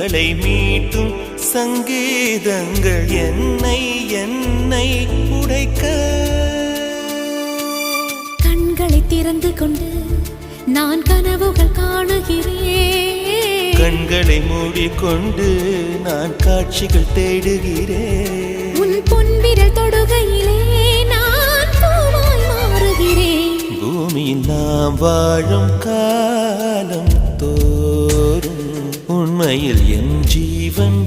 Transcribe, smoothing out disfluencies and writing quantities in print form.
இவளை மீட்டும் சங்கீதங்கள் என்னை என்னை உடைக்க. கண்களை திறந்து கொண்டு நான் கனவுகள் காணுகிறேன். கண்களை மூடிக்கொண்டு நான் காட்சிகள் தேடுகிறேன். உன் பொன்விரல் தொடுகையிலே நான் பூவாய் மாறுகிறேன். பூமியில் நாம் வாழும் காலம் தோறும் உண்மையில் என் ஜீவன்